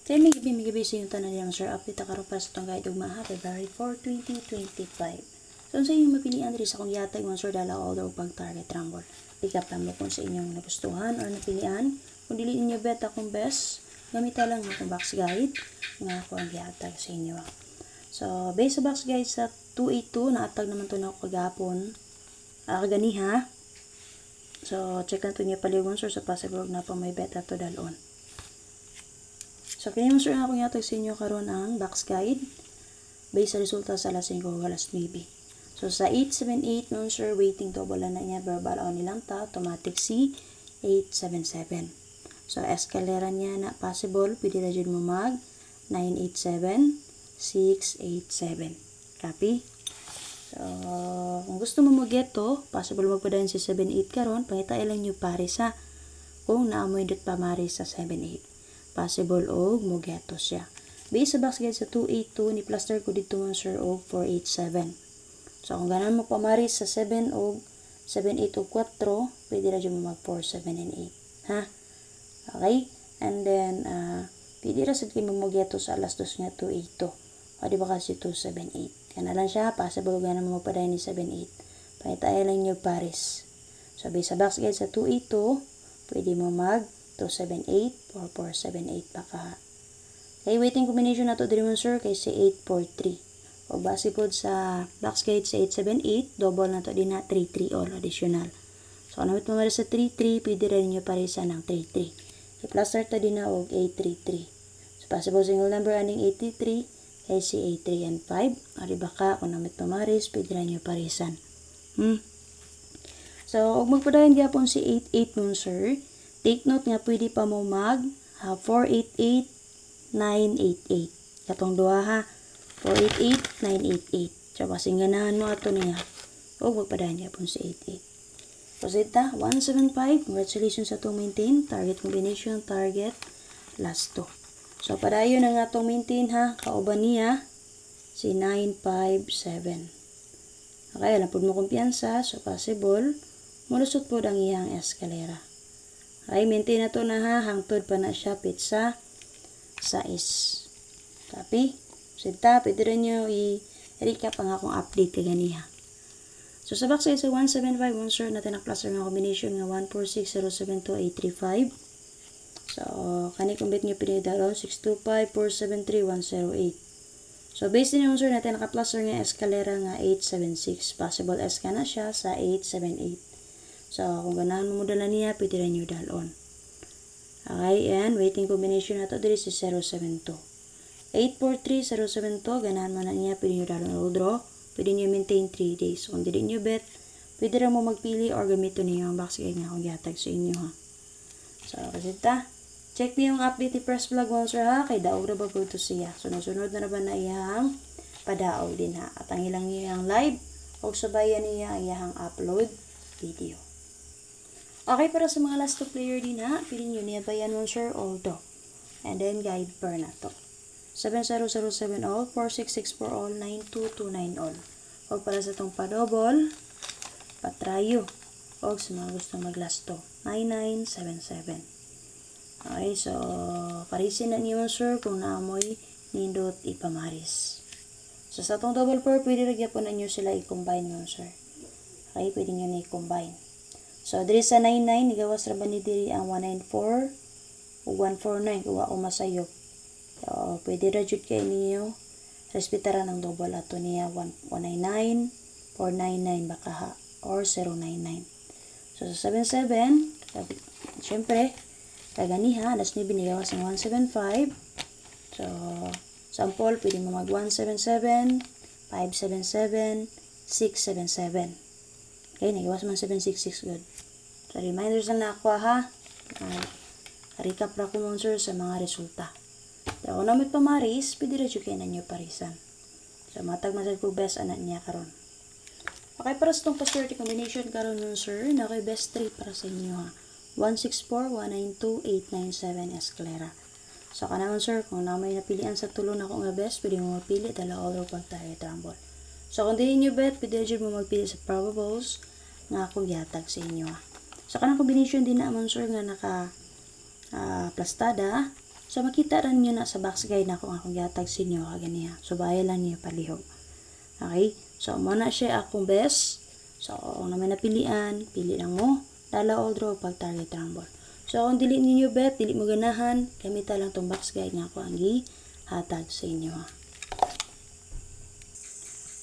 Kaya may gabi sa yung tanan niya sir, update karon para sa itong guide ugma February 4, 2025. So sa inyong mapilian diri sa akong yatag mga sir dala order pag target rumble. Pick up lang mo kung sa inyong nagustuhan or napilian. Kung dili inyo bet akong best, gamita lang akong box guide nga ako ang yatag sa inyo. So based sa box guide sa 282 naatag naman to na ako kagapon. Kaganiha. So check lang to niya paligon sir sa possible na pa may bet ato dalon. So, kanya mo sir na akong yatag sa inyo karon ang box guide based sa resulta sa alas 5 o alas 9. So, sa 878 nun sir, waiting double na niya, verbal on nilang ta, automatic C, 877. So, escalera niya na possible, pwede na dyan mo mag 987, 687. Copy? So, kung gusto mo mag-get to, possible magpadayon si 78 karon, pangita ilang nyo pare sa kung naamoy dot pamari sa 78. Possible og mo geto siya. Based sa box guide sa 282 ni plaster ko dito man sir og 487. So kung ganan mo pamari sa 7 og 78 og 4, pwede ra jud mo mag 4, 7 and 8. Ha? Okay? And then pwede ra sad kay mo geto sa alas 2 nga 282. O di ba kasi 278. Kana lang siya possible ganan mo magpaday ni 78. Pangitay lang niyo pares. So based sa box guide sa 282, pwede mo mag 278 or 478 pa ka. Kay waiting combination na to diri mo sir kay si 843. O base pod sa box guide sa 878, double na to din na 33 all additional. So namit mo sa 33, pwede rin niyo parisa ng 33. I-plaster ta din na og 833. So possible single number aning 83 kay si 83 and 5. O di ba ka kung namit mo maris, pwede rin niyo parisan. So og magpadayon gyapon si 88 mo sir. Take note nga pwede pa mo mag 488, 988. Katong duha ha. 488, 988. So basing ganahan mo ato niya. O magpadayon niya po sa 88. Posita, 175. Congratulations sa itong maintain. Target combination, target, last 2. So padayon na nga itong maintain ha. Kauban niya si 957. Okay, alam po mo kumpiyansa. So possible, mulusot po ang iyang escalera. Ay, maintain na to na ha. Hangtod pa na siya pizza sa is. Copy. Sita, pwede rin nyo i-recap ang akong update kaganiha. So, sa box sa 175, sir, natin ang cluster ng combination nga 146072835. So, kani kumbit nyo pinidaro 625473108. So, based din yung sir, natin naka-cluster nga escalera nga 876. Possible S ka na siya sa 878. So, kung ganahan mo dala niya, pwede rin nyo dalon. Okay, and waiting combination na to diri si 072. 843-072, ganahan mo na niya, pwede nyo dalon o draw. Pwede nyo maintain 3 days. Kung dili nyo bet, pwede rin mo magpili or gamitin niyo ang box guide nga kung yatag sa inyo ha. So, kasi check niyo yung update ni Press Vlog Monster ha, kay daog na ba to siya. Sunod-sunod na ba na iyang padaog din ha. At ang ilang iyang live, o sabayan niya ang iyang upload video. Okay, para sa mga last 2 player din ha, pili nyo niya bayan mo sure Aldo. And then guide per na to. 7007 all, 4664 all, 9229 all. O para sa itong pa-double, patrayo. O sa mga gusto mag-last to, 9977. Okay, so parisin na niyo sir kung naamoy nindot ipamaris. So sa itong double pair, pwede rin po na nyo sila i-combine mo sir. Okay, pwede nyo na i-combine. So, diri sa 99, nigawas ra ba ni diri ang 194 o 149 kuha o masayop. So, pwede ra jud kay niyo respetaran ang double ato niya 199, 499 baka ha, or 099. So, sa 77, syempre, kaganiha, alas ni binigawas ang 175. So, sample, pwede mo mag 177, 577, 677. Okay, nagawas man 766 good. So, reminders lang na ako ha. Recap ra ko sir sa mga resulta. So, kung namit pamaris, pwede rin kayo na nyo parisan. So, matag masad ko best anak niya karon. Okay, para sa itong paswerte combination karon nun sir, na kayo best 3 para sa inyo ha. 164-192-897 escalera. So, kanaman sir, kung na may napilian sa tulong ako nga best, pwede mo mapili, dala all or pag tayo trumble. So, kung di nyo bet, pwede rin mo magpili sa probables nga akong yatag sa inyo. So, kanang combination din naman sir nga naka plastada. So makita rin nyo na sa box guide na kung akong gatag sa inyo kaganiya. So bayan lang niyo palihog. Okay? So muna siya akong best. So kung naman napilian, pili lang mo. Dala all draw pag target rumble. So kung dili ninyo bet, dili mo ganahan, gamita lang tong box guide nga ako ang gihatag sa inyo ha.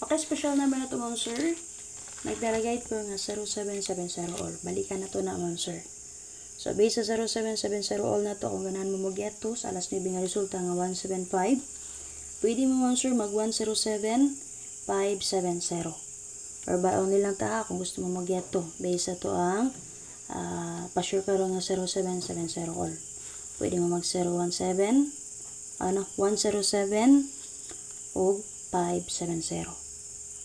Okay, special number na to mga sir. Nagdalagay ko nga 0770 all. Balikan na to na mga sir. So, base sa 0770 all na to, kung ganahan mo mag-get to, sa alas 9 nga resulta nga 175, pwede mo mga sir mag 107,570. Or ba only lang ta kung gusto mo mag-get to. Base sa to ang pa-sure ka rin nga 0770 all. Pwede mo mag 107 o 570.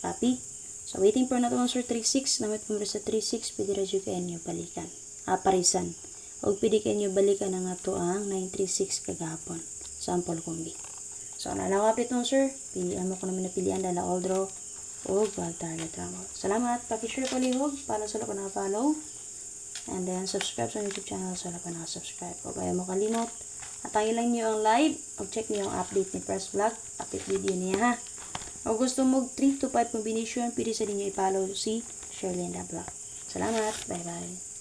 Copy? So, waiting for na ito mga sir 36. Namit mo sa 36, pwede rin kayo nyo balikan. Parisan. O pwede kayo nyo balikan na nga ito ang 936 kagahapon. Sample combi. So, nalakapit mo sir. Pilihan mo kung naman napilihan. Dala all draw o bag target rumble. Salamat. Pakishare ko lihog para sa lahat na-follow. And then, subscribe sa YouTube channel sa lahat na subscribe. O bayan mo kalimot. Atayin lang nyo ang live. O check nyo ang update ni Press Vlog. Update video niya ha. O gusto mo 3 to 5 combination, pwede sa ninyo i-follow si Shirley Vlog. Salamat. Bye-bye.